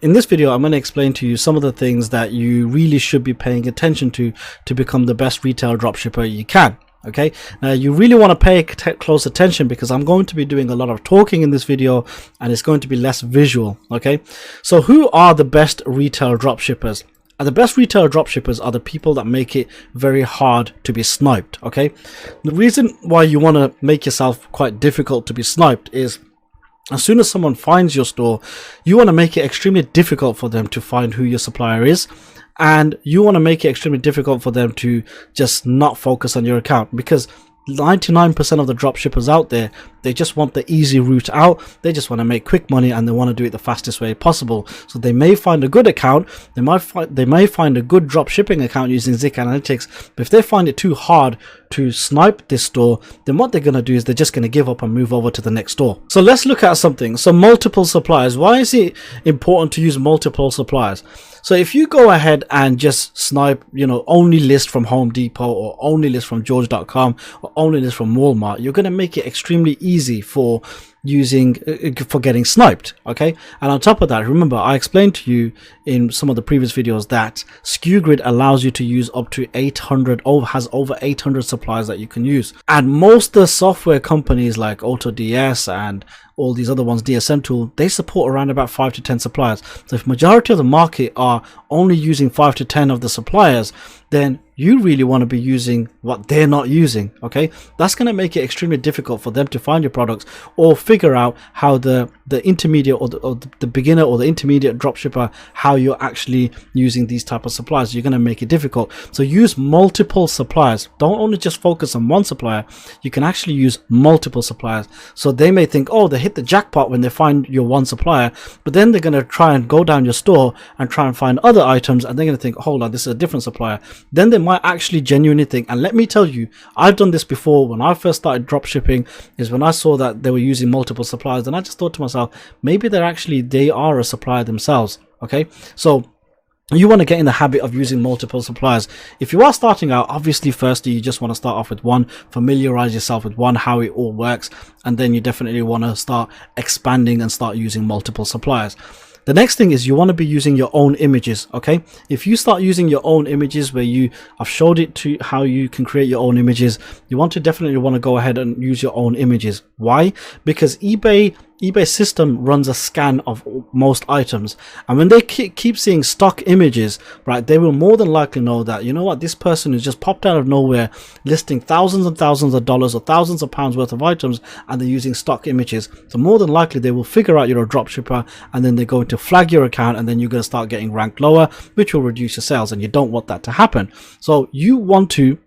In this video, I'm going to explain to you some of the things that you really should be paying attention to become the best retail dropshipper you can. Okay, now you really want to pay close attention because I'm going to be doing a lot of talking in this video and it's going to be less visual. Okay, so who are the best retail dropshippers? And the best retail dropshippers are the people that make it very hard to be sniped. Okay, the reason why you want to make yourself quite difficult to be sniped is as soon as someone finds your store, you want to make it extremely difficult for them to find who your supplier is. And you want to make it extremely difficult for them to just not focus on your account, because 99% of the dropshippers out there, they just want the easy route out. They just want to make quick money and they want to do it the fastest way possible. So they may find a good account, they may find a good drop shipping account using Zik Analytics, but if they find it too hard to snipe this store, then what they're going to do is they're just going to give up and move over to the next store. So let's look at something. So multiple suppliers. Why is it important to use multiple suppliers? So if you go ahead and just snipe, only list from Home Depot or only list from George.com or only list from Walmart, you're going to make it extremely easy for getting sniped. Okay, and on top of that, remember I explained to you in some of the previous videos that SKU allows you to use up to 800 has over 800 suppliers that you can use, and most of the software companies like AutoDS and all these other ones, DSM Tool, they support around about 5 to 10 suppliers. So if majority of the market are only using 5 to 10 of the suppliers, then you really want to be using what they're not using. Okay, that's going to make it extremely difficult for them to find your products or figure out how the intermediate or the beginner or the intermediate dropshipper, how you're actually using these type of suppliers. You're going to make it difficult. So use multiple suppliers. Don't only just focus on one supplier. You can actually use multiple suppliers. So they may think, oh, they hit the jackpot when they find your one supplier, but then they're going to try and go down your store and try and find other items, and they're going to think, hold on, this is a different supplier. Then they might actually genuinely think, and let me tell you, I've done this before. When I first started drop shipping, is when I saw that they were using multiple suppliers, and I just thought to myself, maybe they are a supplier themselves. Okay, so you want to get in the habit of using multiple suppliers. If you are starting out, obviously firstly you just want to start off with one, familiarize yourself with one, how it all works, and then you definitely want to start expanding and start using multiple suppliers. The next thing is you want to be using your own images. Okay, if you start using your own images, where I've showed it to how you can create your own images, you want to definitely want to go ahead and use your own images. Why? Because eBay system runs a scan of most items, and when they keep seeing stock images, right, they will more than likely know that, you know what, this person has just popped out of nowhere listing thousands and thousands of dollars or thousands of pounds worth of items, and they're using stock images. So more than likely they will figure out you're a dropshipper, and then they're going to flag your account, and then you're going to start getting ranked lower, which will reduce your sales, and you don't want that to happen. So you want to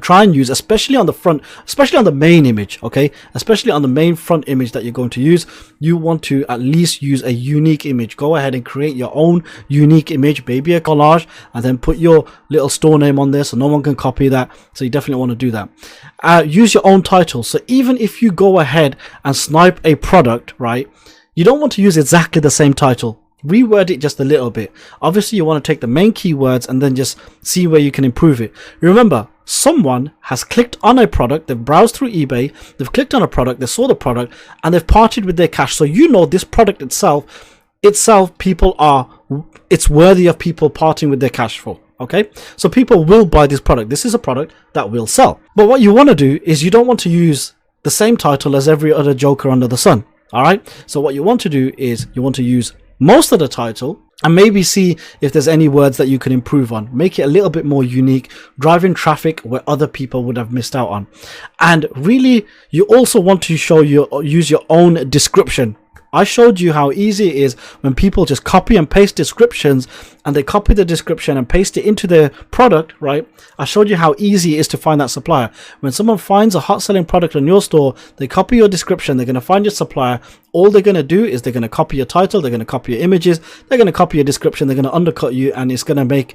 try and use, especially on the front, especially on the main image, okay, especially on the main front image that you're going to use, you want to at least use a unique image. Go ahead and create your own unique image, maybe a collage, and then put your little store name on there so no one can copy that. So you definitely want to do that. Use your own title. So even if you go ahead and snipe a product, right, you don't want to use exactly the same title. Reword it just a little bit. Obviously you want to take the main keywords and then just see where you can improve it. Remember, someone has clicked on a product, they've browsed through eBay, they've clicked on a product, they saw the product, and they've parted with their cash. So you know this product itself it's worthy of people parting with their cash for. Okay, so people will buy this product. This is a product that will sell. But what you want to do is you don't want to use the same title as every other joker under the sun. All right, so what you want to do is you want to use most of the title and maybe see if there's any words that you can improve on. Make it a little bit more unique, driving traffic where other people would have missed out on. And really, you also want to use your own description. I showed you how easy it is when people just copy and paste descriptions, and they copy the description and paste it into their product, right? I showed you how easy it is to find that supplier. When someone finds a hot selling product on your store, they copy your description, they're going to find your supplier. All they're going to do is they're going to copy your title, they're going to copy your images, they're going to copy your description, they're going to undercut you, and it's going to make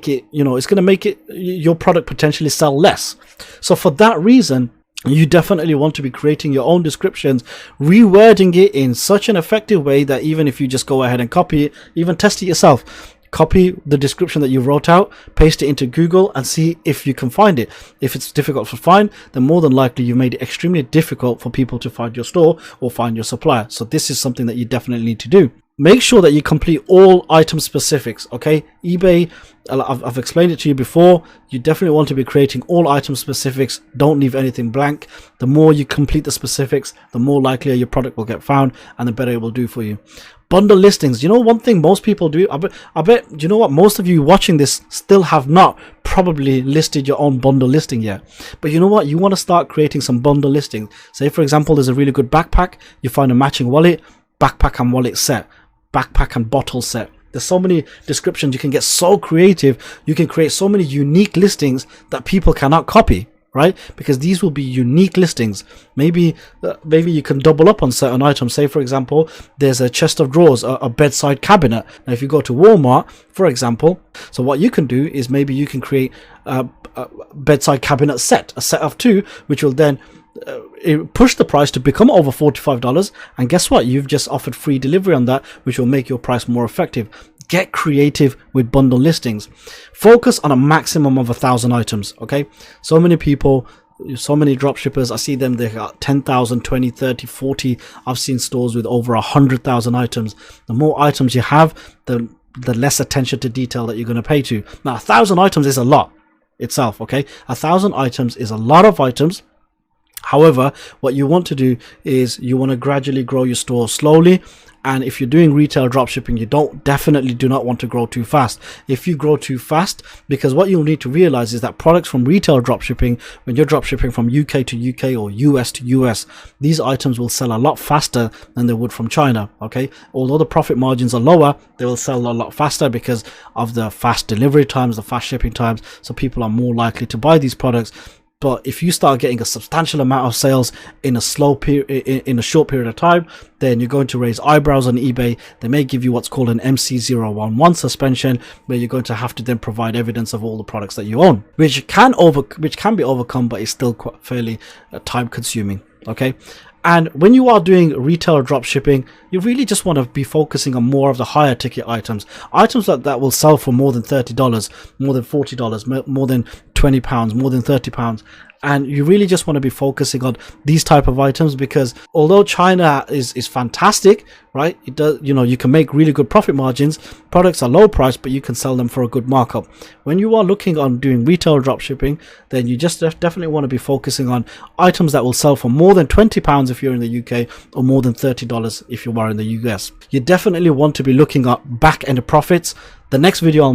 it, it's going to make it your product potentially sell less. So for that reason, you definitely want to be creating your own descriptions, rewording it in such an effective way that even if you just go ahead and copy it, even test it yourself. Copy the description that you wrote out, paste it into Google, and see if you can find it. If it's difficult to find, then more than likely you made it extremely difficult for people to find your store or find your supplier. So this is something that you definitely need to do. make sure that you complete all item specifics. Okay, eBay, I've explained it to you before, you definitely want to be creating all item specifics. Don't leave anything blank. The more you complete the specifics, the more likely your product will get found and the better it will do for you. Bundle listings, you know, one thing most people do, I bet you know what, most of you watching this still have not probably listed your own bundle listing yet. But you know what, you want to start creating some bundle listings. Say for example, there's a really good backpack, you find a matching wallet, backpack and wallet set, backpack and bottle set. There's so many descriptions. You can get so creative. You can create so many unique listings that people cannot copy, right? Because these will be unique listings. Maybe you can double up on certain items. Say for example, there's a chest of drawers, a bedside cabinet. Now if you go to Walmart, for example, so what you can do is maybe you can create a bedside cabinet set, a set of 2, which will then push the price to become over $45, and guess what, you've just offered free delivery on that, which will make your price more effective. Get creative with bundle listings. Focus on a maximum of 1,000 items. Okay, so many people, so many dropshippers, I see them, they got 10,000, 20, 30, 40. I've seen stores with over 100,000 items. The more items you have, the less attention to detail that you're going to pay to. Now 1,000 items is a lot itself. Okay, 1,000 items is a lot of items. However, what you want to do is you want to gradually grow your store slowly. And if you're doing retail dropshipping, you definitely do not want to grow too fast. If you grow too fast, because what you'll need to realize is that products from retail dropshipping, when you're dropshipping from UK to UK or US to US, these items will sell a lot faster than they would from China. Okay, although the profit margins are lower, they will sell a lot faster because of the fast delivery times, the fast shipping times. So people are more likely to buy these products. But if you start getting a substantial amount of sales in a short period of time, then you're going to raise eyebrows on eBay. They may give you what's called an MC011 suspension, where you're going to have to then provide evidence of all the products that you own, which can be overcome, but it's still quite fairly time consuming. Okay. And when you are doing retail drop shipping, you really just want to be focusing on more of the higher ticket items that will sell for more than $30, more than $40, more than £20, more than £30. And you really just want to be focusing on these type of items, because although China is fantastic, right? It does, you know, you can make really good profit margins. Products are low price, but you can sell them for a good markup. When you are looking on doing retail drop shipping, then you just definitely want to be focusing on items that will sell for more than £20 if you're in the UK, or more than $30 if you are in the US. You definitely want to be looking at back end profits. The next video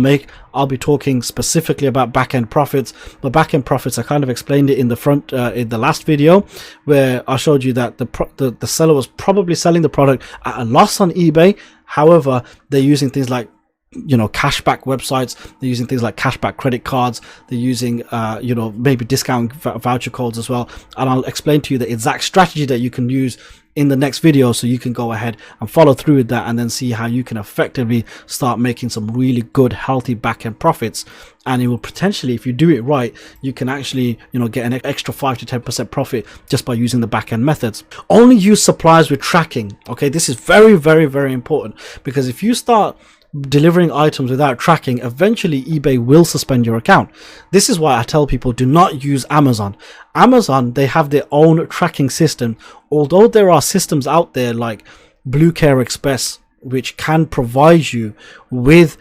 I'll be talking specifically about back-end profits. But back-end profits, I kind of explained it in the last video, where I showed you that the seller was probably selling the product at a loss on eBay. However, they're using things like, you know, cashback websites, they're using things like cashback credit cards, they're using you know, maybe discount voucher codes as well. And I'll explain to you the exact strategy that you can use in the next video, so you can go ahead and follow through with that, and then see how you can effectively start making some really good healthy back-end profits. And it will potentially, if you do it right, you can actually, you know, get an extra 5 to 10% profit just by using the back-end methods. Only use suppliers with tracking. Okay, this is very, very, very important, because if you start delivering items without tracking, eventually eBay will suspend your account. This is why I tell people, do not use Amazon. Amazon, they have their own tracking system. Although there are systems out there like Blue Care Express, which can provide you with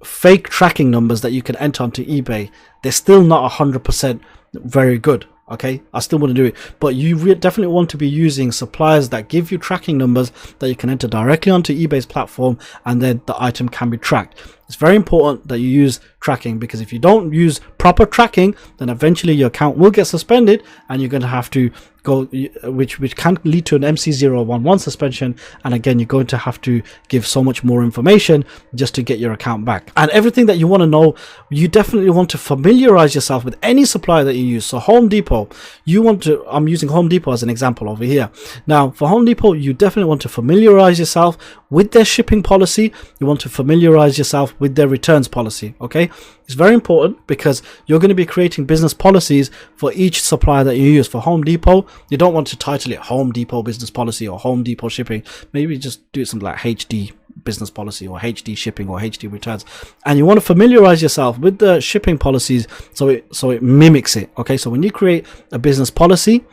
fake tracking numbers that you can enter onto eBay, they're still not 100% very good. Okay, I still want to do it, but you definitely want to be using suppliers that give you tracking numbers that you can enter directly onto eBay's platform, and then the item can be tracked. It's very important that you use tracking, because if you don't use proper tracking, then eventually your account will get suspended, and you're going to have to go, which can lead to an MC011 suspension. And again, you're going to have to give so much more information just to get your account back. And everything that you want to know, you definitely want to familiarize yourself with any supplier that you use. So Home Depot, I'm using Home Depot as an example over here. Now for Home Depot, you definitely want to familiarize yourself with their shipping policy. You want to familiarize yourself with their returns policy. Okay, it's very important, because you're going to be creating business policies for each supplier that you use. For Home Depot, you don't want to title it Home Depot business policy or Home Depot shipping. Maybe just do something like HD business policy or HD shipping or HD returns. And you want to familiarize yourself with the shipping policies so it mimics it. Okay, so when you create a business policy,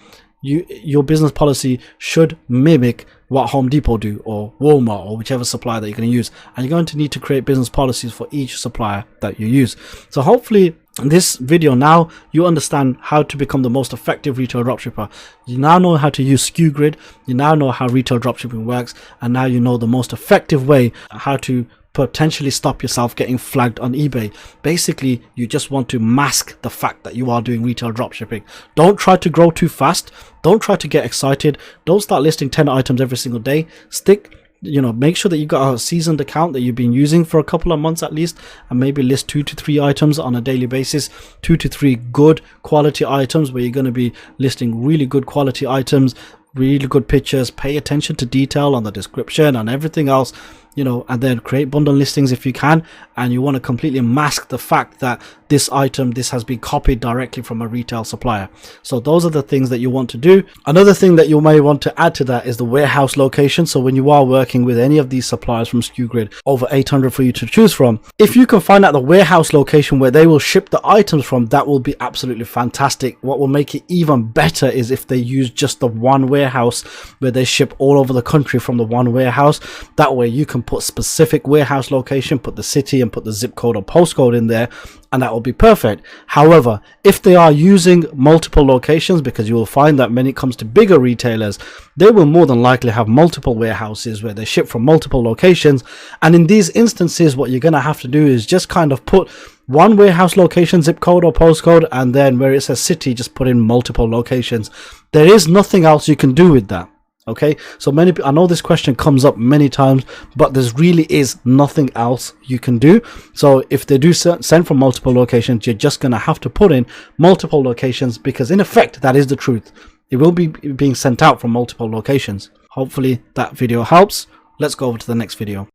your business policy should mimic what Home Depot do, or Walmart, or whichever supplier that you're going to use, and you're going to need to create business policies for each supplier that you use. So hopefully in this video now you understand how to become the most effective retail dropshipper. You now know how to use SKU grid, you now know how retail dropshipping works, and now you know the most effective way how to potentially stop yourself getting flagged on eBay. Basically, you just want to mask the fact that you are doing retail dropshipping. Don't try to grow too fast, don't try to get excited, don't start listing 10 items every single day. Stick, make sure that you've got a seasoned account that you've been using for a couple of months at least, and maybe list 2 to 3 items on a daily basis, 2 to 3 good quality items where you're going to be listing really good quality items, really good pictures. Pay attention to detail on the description and everything else, and then create bundle listings if you can. And you want to completely mask the fact that this has been copied directly from a retail supplier. So those are the things that you want to do. Another thing that you may want to add to that is the warehouse location. So when you are working with any of these suppliers from SKU Grid, over 800 for you to choose from, if you can find out the warehouse location where they will ship the items from, that will be absolutely fantastic. What will make it even better is if they use just the one warehouse where they ship all over the country from the one warehouse. That way you can put specific warehouse location, put the city and put the zip code or postcode in there, and that will be perfect. However, if they are using multiple locations, because you will find that when it comes to bigger retailers, they will more than likely have multiple warehouses where they ship from multiple locations. And in these instances, what you're going to have to do is just kind of put one warehouse location, zip code or postcode, and then where it says city, just put in multiple locations. There is nothing else you can do with that. Okay, so I know this question comes up many times, but there really is nothing else you can do. So if they do send from multiple locations, you're just going to have to put in multiple locations, because in effect that is the truth. It will be being sent out from multiple locations. Hopefully that video helps. Let's go over to the next video.